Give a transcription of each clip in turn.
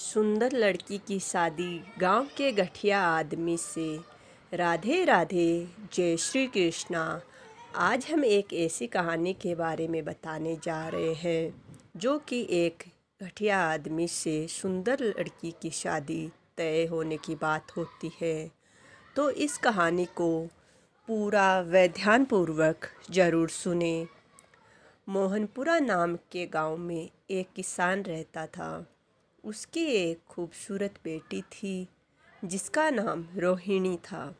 सुंदर लड़की की शादी गांव के गठिया आदमी से। राधे राधे। जय श्री कृष्णा। आज हम एक ऐसी कहानी के बारे में बताने जा रहे हैं जो कि एक गठिया आदमी से सुंदर लड़की की शादी तय होने की बात होती है। तो इस कहानी को पूरा व ध्यानपूर्वक ज़रूर सुने। मोहनपुरा नाम के गांव में एक किसान रहता था। उसकी एक खूबसूरत बेटी थी जिसका नाम रोहिणी था।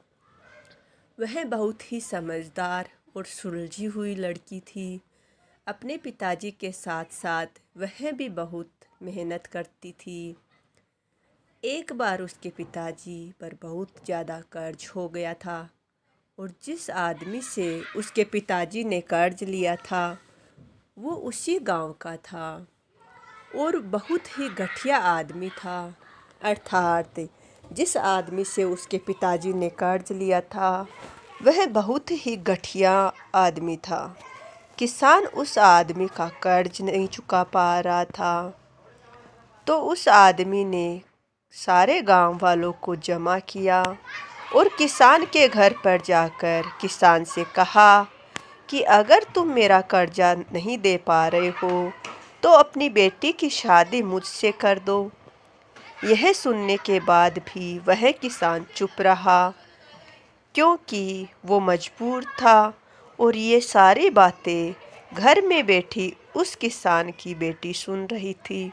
वह बहुत ही समझदार और सुलझी हुई लड़की थी। अपने पिताजी के साथ साथ वह भी बहुत मेहनत करती थी। एक बार उसके पिताजी पर बहुत ज़्यादा कर्ज हो गया था और जिस आदमी से उसके पिताजी ने कर्ज लिया था वो उसी गांव का था और बहुत ही घटिया आदमी था। अर्थात जिस आदमी से उसके पिताजी ने कर्ज लिया था वह बहुत ही घटिया आदमी था। किसान उस आदमी का कर्ज नहीं चुका पा रहा था तो उस आदमी ने सारे गांव वालों को जमा किया और किसान के घर पर जाकर किसान से कहा कि अगर तुम मेरा कर्जा नहीं दे पा रहे हो तो अपनी बेटी की शादी मुझसे कर दो। यह सुनने के बाद भी वह किसान चुप रहा क्योंकि वो मजबूर था और ये सारी बातें घर में बैठी उस किसान की बेटी सुन रही थी।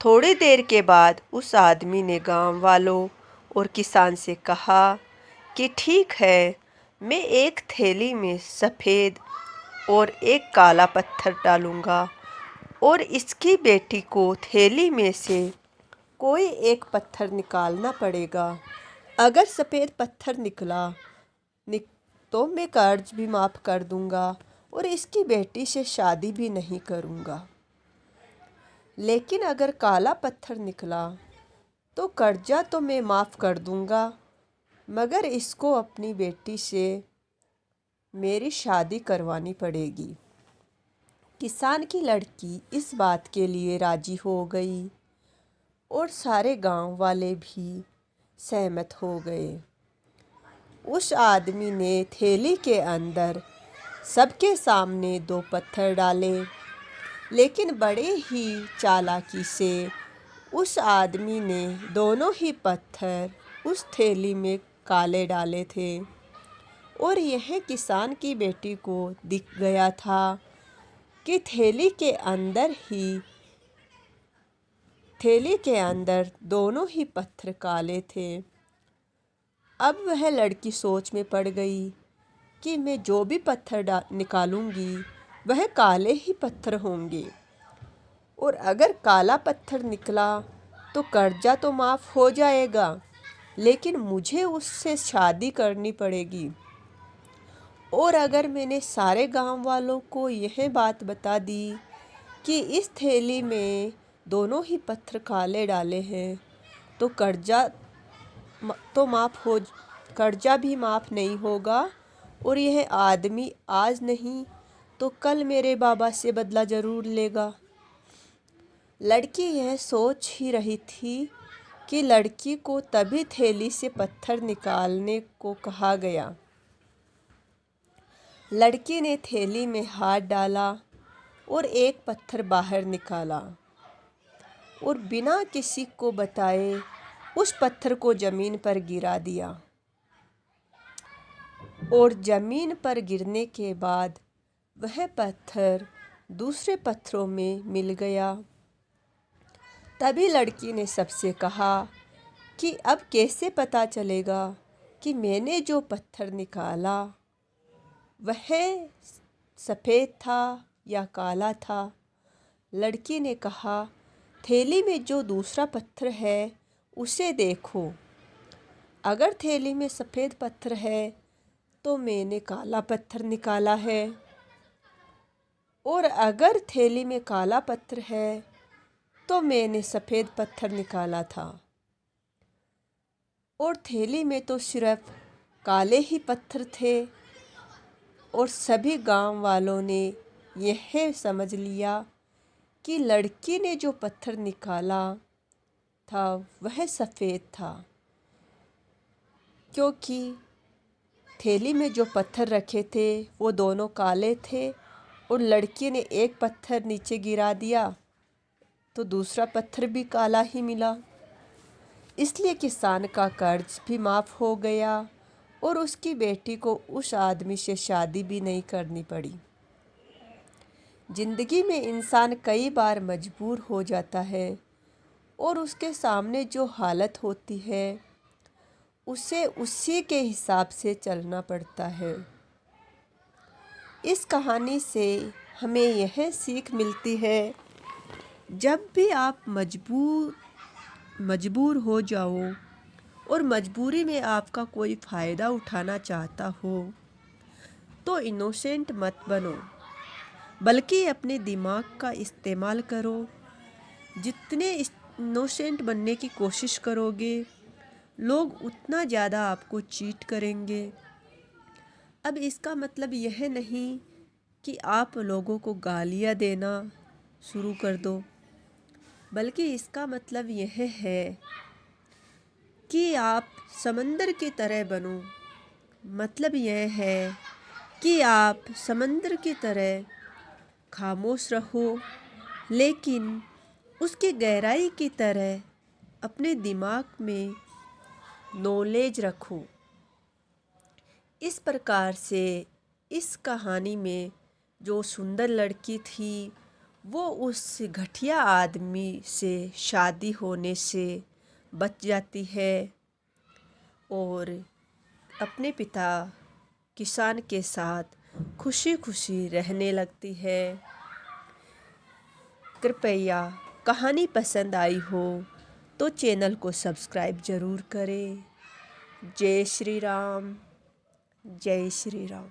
थोड़ी देर के बाद उस आदमी ने गांव वालों और किसान से कहा कि ठीक है, मैं एक थैली में सफ़ेद और एक काला पत्थर डालूंगा और इसकी बेटी को थैली में से कोई एक पत्थर निकालना पड़ेगा। अगर सफ़ेद पत्थर निकला तो मैं कर्ज भी माफ़ कर दूंगा और इसकी बेटी से शादी भी नहीं करूंगा। लेकिन अगर काला पत्थर निकला तो कर्जा तो मैं माफ़ कर दूंगा मगर इसको अपनी बेटी से मेरी शादी करवानी पड़ेगी। किसान की लड़की इस बात के लिए राजी हो गई और सारे गांव वाले भी सहमत हो गए। उस आदमी ने थैली के अंदर सबके सामने 2 पत्थर डाले, लेकिन बड़े ही चालाकी से उस आदमी ने दोनों ही पत्थर उस थैली में काले डाले थे और यह किसान की बेटी को दिख गया था कि थैली के अंदर दोनों ही पत्थर काले थे। अब वह लड़की सोच में पड़ गई कि मैं जो भी पत्थर निकालूंगी वह काले ही पत्थर होंगे और अगर काला पत्थर निकला तो कर्जा तो माफ़ हो जाएगा, लेकिन मुझे उससे शादी करनी पड़ेगी। और अगर मैंने सारे गांव वालों को यह बात बता दी कि इस थैली में दोनों ही पत्थर काले डाले हैं तो कर्जा भी माफ़ नहीं होगा और यह आदमी आज नहीं तो कल मेरे बाबा से बदला ज़रूर लेगा। लड़की यह सोच ही रही थी कि लड़की को तभी थैली से पत्थर निकालने को कहा गया। लड़की ने थैली में हाथ डाला और एक पत्थर बाहर निकाला और बिना किसी को बताए उस पत्थर को ज़मीन पर गिरा दिया और ज़मीन पर गिरने के बाद वह पत्थर दूसरे पत्थरों में मिल गया। तभी लड़की ने सबसे कहा कि अब कैसे पता चलेगा कि मैंने जो पत्थर निकाला वह सफ़ेद था या काला था। लड़की ने कहा, थैली में जो दूसरा पत्थर है उसे देखो। अगर थैली में सफ़ेद पत्थर है तो मैंने काला पत्थर निकाला है और अगर थैली में काला पत्थर है तो मैंने सफ़ेद पत्थर निकाला था और थैली में तो सिर्फ काले ही पत्थर थे। और सभी गांव वालों ने यह समझ लिया कि लड़की ने जो पत्थर निकाला था वह सफ़ेद था, क्योंकि थैली में जो पत्थर रखे थे वो दोनों काले थे और लड़की ने एक पत्थर नीचे गिरा दिया तो दूसरा पत्थर भी काला ही मिला। इसलिए किसान का कर्ज भी माफ़ हो गया और उसकी बेटी को उस आदमी से शादी भी नहीं करनी पड़ी। ज़िंदगी में इंसान कई बार मजबूर हो जाता है और उसके सामने जो हालत होती है उसे उसी के हिसाब से चलना पड़ता है। इस कहानी से हमें यह सीख मिलती है, जब भी आप मजबूर हो जाओ और मजबूरी में आपका कोई फ़ायदा उठाना चाहता हो तो इनोसेंट मत बनो, बल्कि अपने दिमाग का इस्तेमाल करो। जितने इनोसेंट बनने की कोशिश करोगे लोग उतना ज़्यादा आपको चीट करेंगे। अब इसका मतलब यह नहीं कि आप लोगों को गालियाँ देना शुरू कर दो, बल्कि इसका मतलब यह है कि आप समंदर की तरह बनो। मतलब यह है कि आप समंदर की तरह खामोश रहो, लेकिन उसकी गहराई की तरह अपने दिमाग में नॉलेज रखो। इस प्रकार से इस कहानी में जो सुंदर लड़की थी वो उस घटिया आदमी से शादी होने से बच जाती है और अपने पिता किसान के साथ खुशी खुशी रहने लगती है। कृपया कहानी पसंद आई हो तो चैनल को सब्सक्राइब ज़रूर करें। जय श्री राम, जय श्री राम।